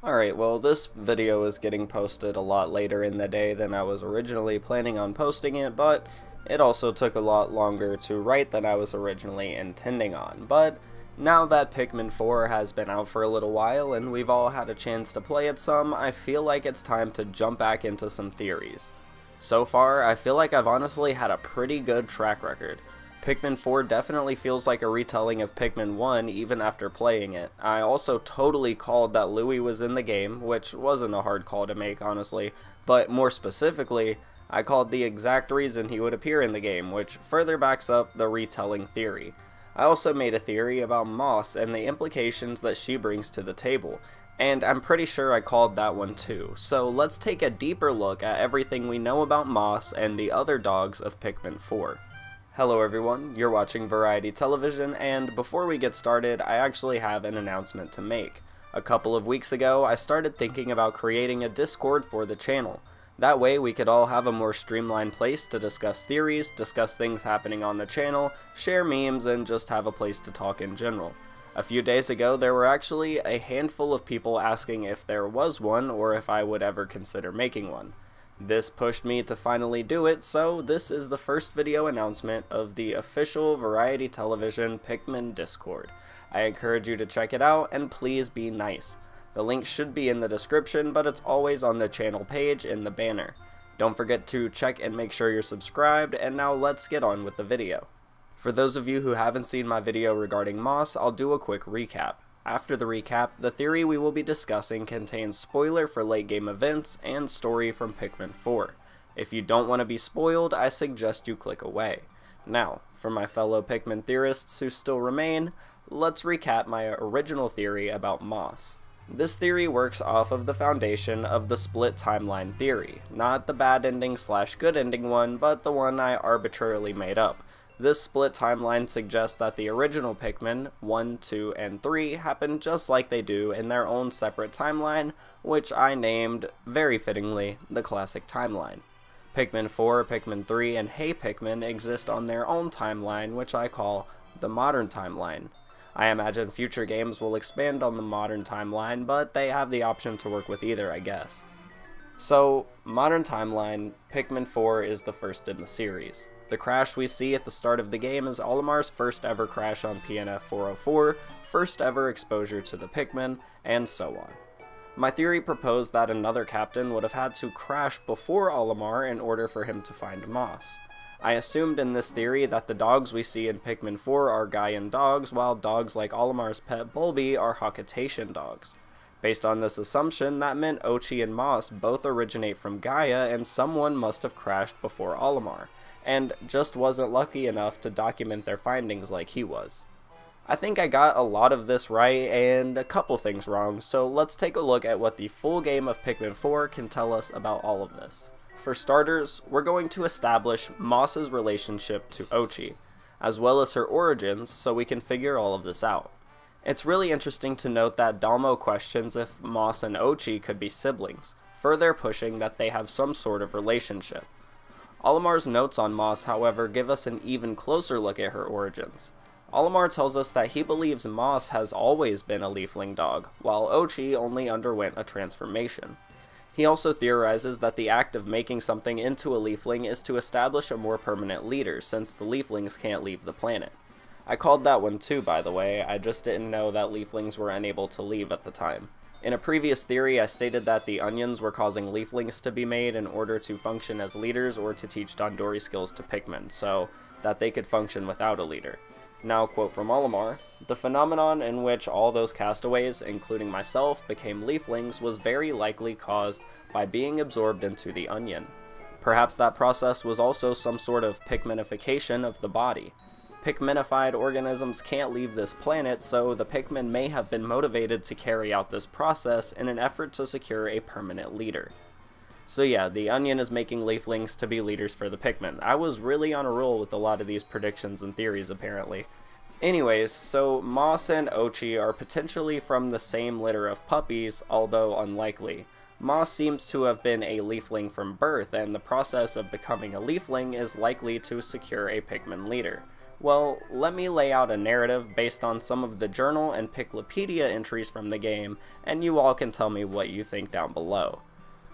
Alright, well this video is getting posted a lot later in the day than I was originally planning on posting it, but it also took a lot longer to write than I was originally intending on. But now that Pikmin 4 has been out for a little while and we've all had a chance to play it some, I feel like it's time to jump back into some theories. So far, I feel like I've honestly had a pretty good track record. Pikmin 4 definitely feels like a retelling of Pikmin 1 even after playing it. I also totally called that Louie was in the game, which wasn't a hard call to make honestly, but more specifically, I called the exact reason he would appear in the game, which further backs up the retelling theory. I also made a theory about Moss and the implications that she brings to the table, and I'm pretty sure I called that one too. So let's take a deeper look at everything we know about Moss and the other dogs of Pikmin 4. Hello everyone, you're watching Variety Television, and before we get started, I actually have an announcement to make. A couple of weeks ago, I started thinking about creating a Discord for the channel. That way we could all have a more streamlined place to discuss theories, discuss things happening on the channel, share memes, and just have a place to talk in general. A few days ago, there were actually a handful of people asking if there was one or if I would ever consider making one. This pushed me to finally do it, so this is the first video announcement of the official Variety Television Pikmin Discord. I encourage you to check it out, and please be nice. The link should be in the description, but it's always on the channel page in the banner. Don't forget to check and make sure you're subscribed, and now let's get on with the video. For those of you who haven't seen my video regarding Moss, I'll do a quick recap. After the recap, the theory we will be discussing contains spoiler for late game events and story from Pikmin 4. If you don't want to be spoiled, I suggest you click away. Now, for my fellow Pikmin theorists who still remain, let's recap my original theory about Moss. This theory works off of the foundation of the split timeline theory, not the bad ending / good ending one, but the one I arbitrarily made up. This split timeline suggests that the original Pikmin, 1, 2, and 3 happen just like they do in their own separate timeline, which I named, very fittingly, the classic timeline. Pikmin 4, Pikmin 3, and Hey Pikmin exist on their own timeline, which I call the modern timeline. I imagine future games will expand on the modern timeline, but they have the option to work with either, I guess. So, modern timeline, Pikmin 4 is the first in the series. The crash we see at the start of the game is Olimar's first ever crash on PNF 404, first ever exposure to the Pikmin, and so on. My theory proposed that another captain would have had to crash before Olimar in order for him to find Moss. I assumed in this theory that the dogs we see in Pikmin 4 are Gaian dogs, while dogs like Olimar's pet Bulby are Hockatacean dogs. Based on this assumption, that meant Ochi and Moss both originate from Gaia, and someone must have crashed before Olimar, and just wasn't lucky enough to document their findings like he was. I think I got a lot of this right and a couple things wrong, so let's take a look at what the full game of Pikmin 4 can tell us about all of this. For starters, we're going to establish Moss's relationship to Ochi, as well as her origins, so we can figure all of this out. It's really interesting to note that Dalmo questions if Moss and Ochi could be siblings, further pushing that they have some sort of relationship. Olimar's notes on Moss, however, give us an even closer look at her origins. Olimar tells us that he believes Moss has always been a leafling dog, while Ochi only underwent a transformation. He also theorizes that the act of making something into a leafling is to establish a more permanent leader, since the leaflings can't leave the planet. I called that one too, by the way, I just didn't know that leaflings were unable to leave at the time. In a previous theory, I stated that the onions were causing leaflings to be made in order to function as leaders or to teach Dandori skills to Pikmin, so that they could function without a leader. Now, quote from Olimar, "The phenomenon in which all those castaways, including myself, became leaflings was very likely caused by being absorbed into the onion. Perhaps that process was also some sort of Pikminification of the body. Pikminified organisms can't leave this planet, so the Pikmin may have been motivated to carry out this process in an effort to secure a permanent leader." So yeah, the onion is making leaflings to be leaders for the Pikmin. I was really on a roll with a lot of these predictions and theories apparently. Anyways, so Moss and Ochi are potentially from the same litter of puppies, although unlikely. Moss seems to have been a leafling from birth, and the process of becoming a leafling is likely to secure a Pikmin leader. Well, let me lay out a narrative based on some of the journal and Piclopedia entries from the game, and you all can tell me what you think down below.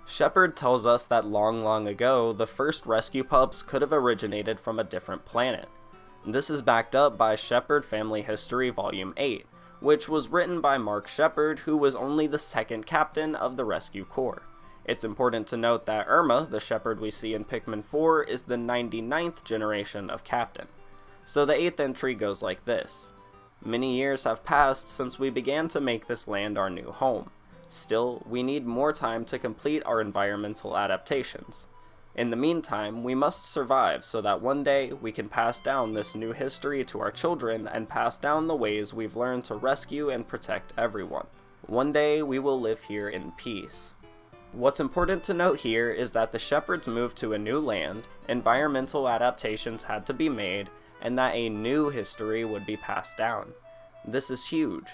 Shepard tells us that long ago, the first rescue pups could have originated from a different planet. This is backed up by Shepard Family History Volume 8, which was written by Mark Shepard, who was only the second captain of the Rescue Corps. It's important to note that Irma, the Shepard we see in Pikmin 4, is the 99th generation of captain. So the 8th entry goes like this. Many years have passed since we began to make this land our new home. Still, we need more time to complete our environmental adaptations. In the meantime, we must survive so that one day we can pass down this new history to our children and pass down the ways we've learned to rescue and protect everyone. One day we will live here in peace. What's important to note here is that the Shepards moved to a new land, environmental adaptations had to be made, and that a new history would be passed down. This is huge.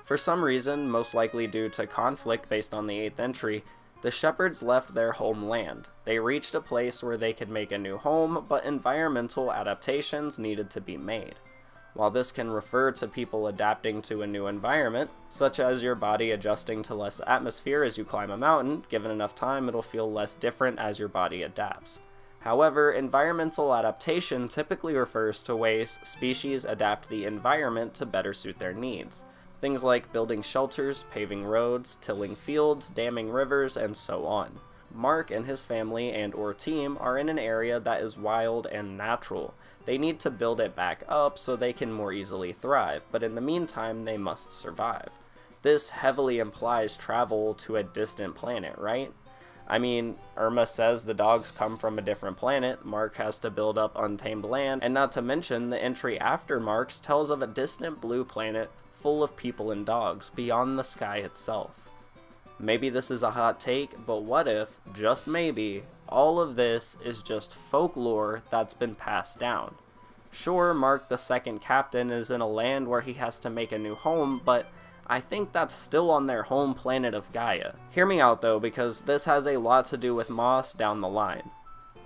For some reason, most likely due to conflict based on the 8th entry, the Shepards left their homeland. They reached a place where they could make a new home, but environmental adaptations needed to be made. While this can refer to people adapting to a new environment, such as your body adjusting to less atmosphere as you climb a mountain, given enough time it'll feel less different as your body adapts. However, environmental adaptation typically refers to ways species adapt the environment to better suit their needs. Things like building shelters, paving roads, tilling fields, damming rivers, and so on. Mark and his family and/or team are in an area that is wild and natural. They need to build it back up so they can more easily thrive, but in the meantime they must survive. This heavily implies travel to a distant planet, right? I mean, Irma says the dogs come from a different planet, Mark has to build up untamed land, and not to mention the entry after Mark's tells of a distant blue planet full of people and dogs, beyond the sky itself. Maybe this is a hot take, but what if, just maybe, all of this is just folklore that's been passed down? Sure, Mark the second captain is in a land where he has to make a new home, but I think that's still on their home planet of Gaia. Hear me out though, because this has a lot to do with Moss down the line.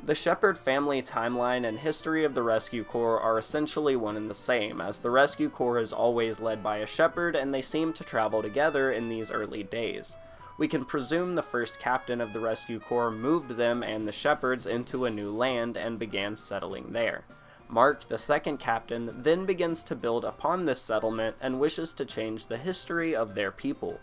The Shepard family timeline and history of the Rescue Corps are essentially one and the same, as the Rescue Corps is always led by a Shepard and they seem to travel together in these early days. We can presume the first captain of the Rescue Corps moved them and the Shepards into a new land and began settling there. Mark, the second captain, then begins to build upon this settlement and wishes to change the history of their people.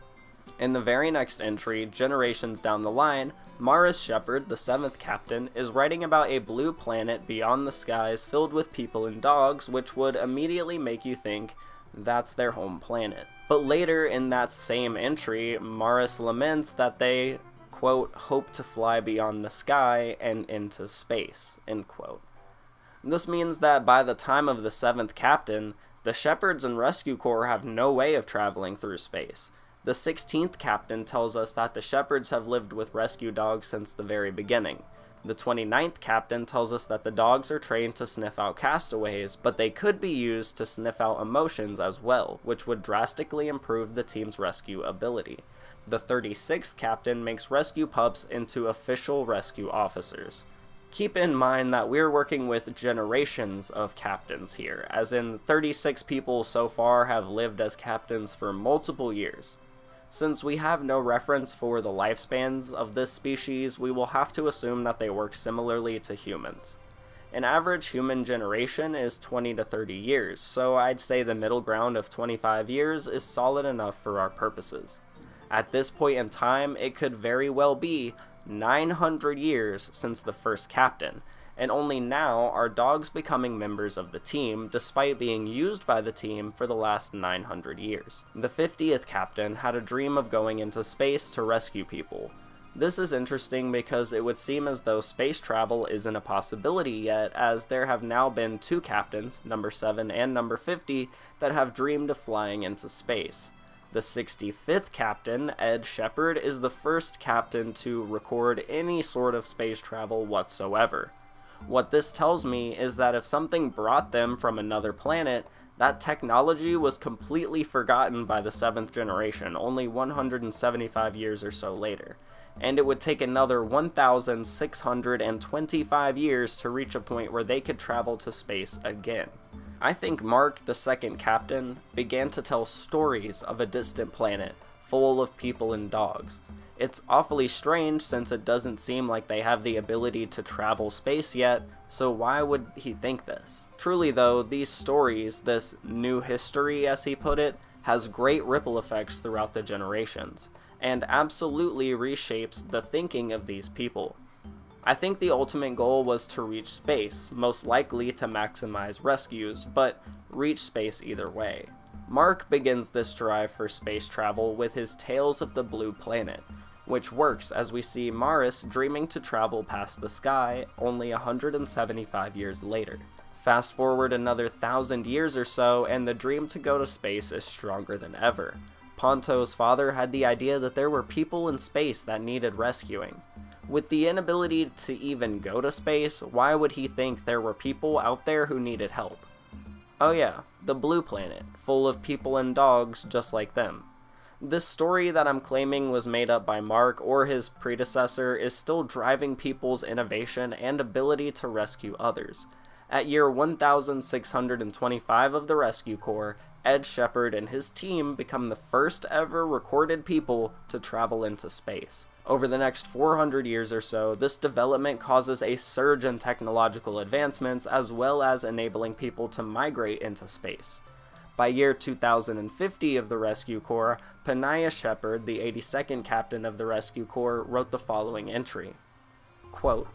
In the very next entry, generations down the line, Maris Shepard, the 7th captain, is writing about a blue planet beyond the skies filled with people and dogs, which would immediately make you think that's their home planet. But later in that same entry, Maris laments that they, quote, hope to fly beyond the sky and into space, end quote. This means that by the time of the 7th captain, the Shepards and Rescue Corps have no way of traveling through space. The 16th captain tells us that the Shepards have lived with rescue dogs since the very beginning. The 29th captain tells us that the dogs are trained to sniff out castaways, but they could be used to sniff out emotions as well, which would drastically improve the team's rescue ability. The 36th captain makes rescue pups into official rescue officers. Keep in mind that we're working with generations of captains here, as in 36 people so far have lived as captains for multiple years. Since we have no reference for the lifespans of this species, we will have to assume that they work similarly to humans. An average human generation is 20 to 30 years, so I'd say the middle ground of 25 years is solid enough for our purposes. At this point in time, it could very well be 900 years since the first captain, and only now are dogs becoming members of the team, despite being used by the team for the last 900 years. The 50th captain had a dream of going into space to rescue people. This is interesting because it would seem as though space travel isn't a possibility yet, as there have now been 2 captains, number 7 and number 50, that have dreamed of flying into space. The 65th captain, Ed Shepard, is the first captain to record any sort of space travel whatsoever. What this tells me is that if something brought them from another planet, that technology was completely forgotten by the 7th generation, only 175 years or so later, and it would take another 1,625 years to reach a point where they could travel to space again. I think Mark, the second captain, began to tell stories of a distant planet full of people and dogs. It's awfully strange since it doesn't seem like they have the ability to travel space yet, so why would he think this? Truly though, these stories, this new history as he put it, has great ripple effects throughout the generations, and absolutely reshapes the thinking of these people. I think the ultimate goal was to reach space, most likely to maximize rescues, but reach space either way. Mark begins this drive for space travel with his Tales of the Blue Planet, which works as we see Maris dreaming to travel past the sky only 175 years later. Fast forward another 1,000 years or so, and the dream to go to space is stronger than ever. Ponto's father had the idea that there were people in space that needed rescuing. With the inability to even go to space, why would he think there were people out there who needed help? Oh yeah, the Blue Planet, full of people and dogs just like them. This story that I'm claiming was made up by Mark or his predecessor is still driving people's innovation and ability to rescue others. At year 1625 of the Rescue Corps, Ed Shepard and his team become the first ever recorded people to travel into space. Over the next 400 years or so, this development causes a surge in technological advancements as well as enabling people to migrate into space. By year 2050 of the Rescue Corps, Penaya Shepard, the 82nd captain of the Rescue Corps, wrote the following entry. Quote,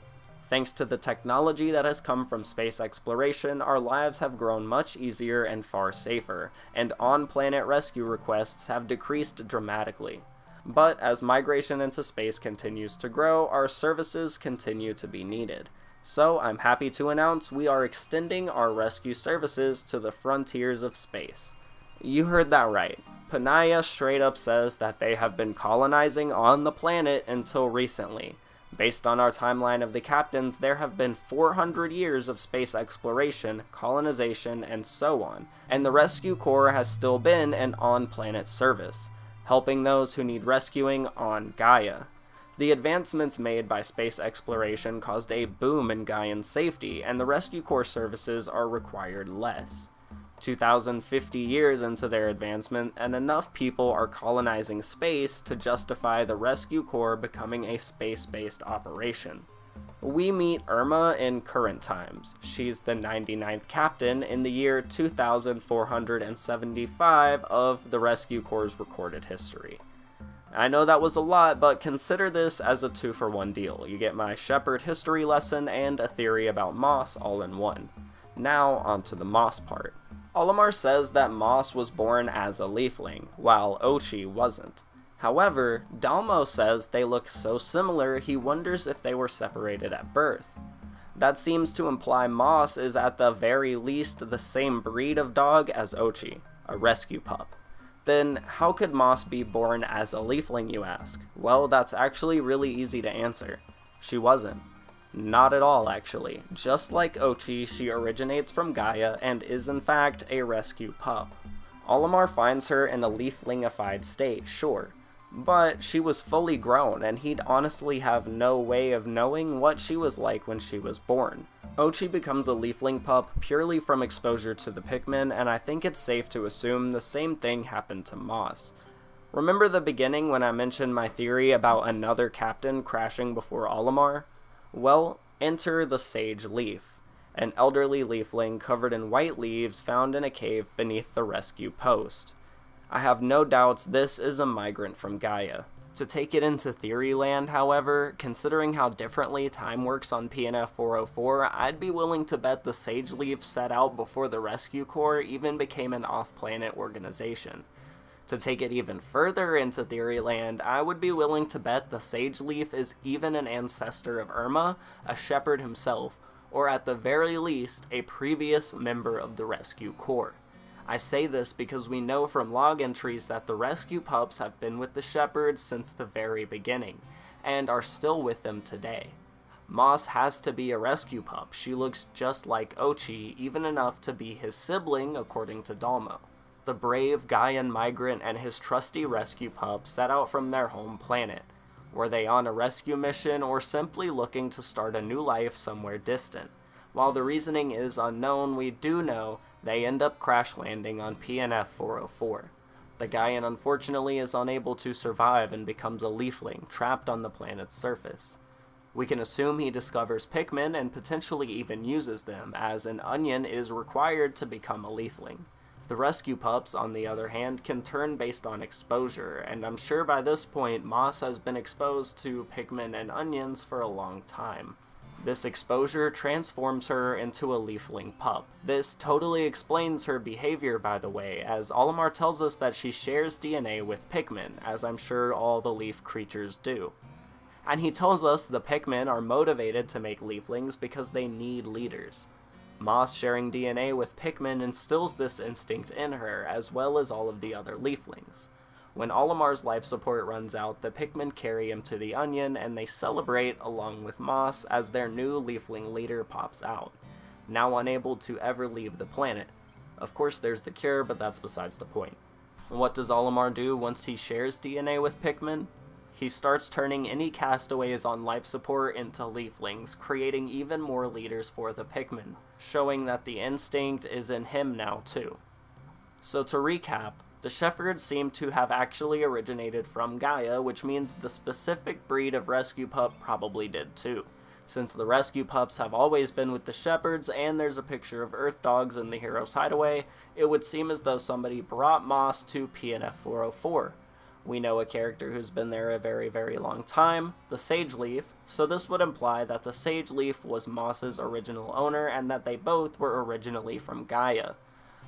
"Thanks to the technology that has come from space exploration, our lives have grown much easier and far safer, and on-planet rescue requests have decreased dramatically. But as migration into space continues to grow, our services continue to be needed. So I'm happy to announce we are extending our rescue services to the frontiers of space." You heard that right. Penaya straight up says that they have been colonizing on the planet until recently. Based on our timeline of the captains, there have been 400 years of space exploration, colonization, and so on, and the Rescue Corps has still been an on-planet service, helping those who need rescuing on Gaia. The advancements made by space exploration caused a boom in Gaian safety, and the Rescue Corps services are required less. 2,050 years into their advancement, and enough people are colonizing space to justify the Rescue Corps becoming a space-based operation. We meet Irma in current times. She's the 99th captain in the year 2475 of the Rescue Corps' recorded history. I know that was a lot, but consider this as a 2-for-1 deal. You get my Shepard history lesson and a theory about Moss all in one. Now onto the Moss part. Olimar says that Moss was born as a leafling, while Ochi wasn't. However, Dalmo says they look so similar he wonders if they were separated at birth. That seems to imply Moss is at the very least the same breed of dog as Ochi, a rescue pup. Then how could Moss be born as a leafling, you ask? Well, that's actually really easy to answer. She wasn't. Not at all, actually. Just like Ochi, she originates from Gaia and is in fact a rescue pup. Olimar finds her in a leaflingified state, sure, but she was fully grown and he'd honestly have no way of knowing what she was like when she was born. Ochi becomes a leafling pup purely from exposure to the Pikmin, and I think it's safe to assume the same thing happened to Moss. Remember the beginning when I mentioned my theory about another captain crashing before Olimar? Well, enter the Sage Leaf, an elderly leafling covered in white leaves found in a cave beneath the rescue post. I have no doubts this is a migrant from Gaia. To take it into theory land, however, considering how differently time works on PNF 404, I'd be willing to bet the Sage Leaf set out before the Rescue Corps even became an off-planet organization. To take it even further into theory land, I would be willing to bet the Sage Leaf is even an ancestor of Irma, a shepherd himself, or at the very least, a previous member of the Rescue Corps. I say this because we know from log entries that the rescue pups have been with the shepherds since the very beginning, and are still with them today. Moss has to be a rescue pup. She looks just like Ochi, even enough to be his sibling according to Dalmo. The brave Gaian migrant and his trusty rescue pup set out from their home planet. Were they on a rescue mission or simply looking to start a new life somewhere distant? While the reasoning is unknown, we do know they end up crash landing on PNF 404. The Gaian unfortunately is unable to survive and becomes a leafling, trapped on the planet's surface. We can assume he discovers Pikmin and potentially even uses them, as an onion is required to become a leafling. The rescue pups, on the other hand, can turn based on exposure, and I'm sure by this point Moss has been exposed to Pikmin and onions for a long time. This exposure transforms her into a leafling pup. This totally explains her behavior, by the way, as Olimar tells us that she shares DNA with Pikmin, as I'm sure all the leaf creatures do. And he tells us the Pikmin are motivated to make leaflings because they need leaders. Moss sharing DNA with Pikmin instills this instinct in her, as well as all of the other leaflings. When Olimar's life support runs out, the Pikmin carry him to the onion, and they celebrate along with Moss as their new leafling leader pops out, now unable to ever leave the planet. Of course there's the cure, but that's besides the point. What does Olimar do once he shares DNA with Pikmin? He starts turning any castaways on life support into leaflings, creating even more leaders for the Pikmin, showing that the instinct is in him now too. So to recap, the shepherds seem to have actually originated from Gaia, which means the specific breed of rescue pup probably did too. Since the rescue pups have always been with the shepherds and there's a picture of earth dogs in the hero's hideaway, it would seem as though somebody brought Moss to PNF 404. We know a character who's been there a very, very long time, the Sage Leaf, so this would imply that the Sage Leaf was Moss's original owner and that they both were originally from Gaia.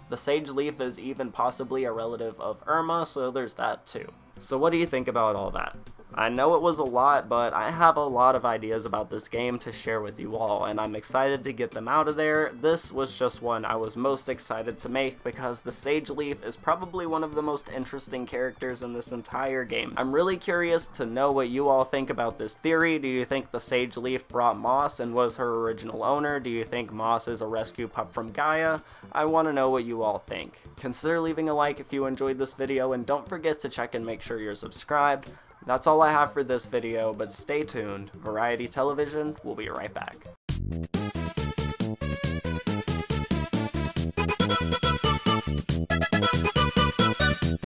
The Sage Leaf is even possibly a relative of Irma, so there's that too. So what do you think about all that? I know it was a lot, but I have a lot of ideas about this game to share with you all, and I'm excited to get them out of there. This was just one I was most excited to make because the Sage Leaf is probably one of the most interesting characters in this entire game. I'm really curious to know what you all think about this theory. Do you think the Sage Leaf brought Moss and was her original owner? Do you think Moss is a rescue pup from Gaia? I want to know what you all think. Consider leaving a like if you enjoyed this video, and don't forget to check and make sure you're subscribed. That's all I have for this video, but stay tuned. Variety Television will be right back.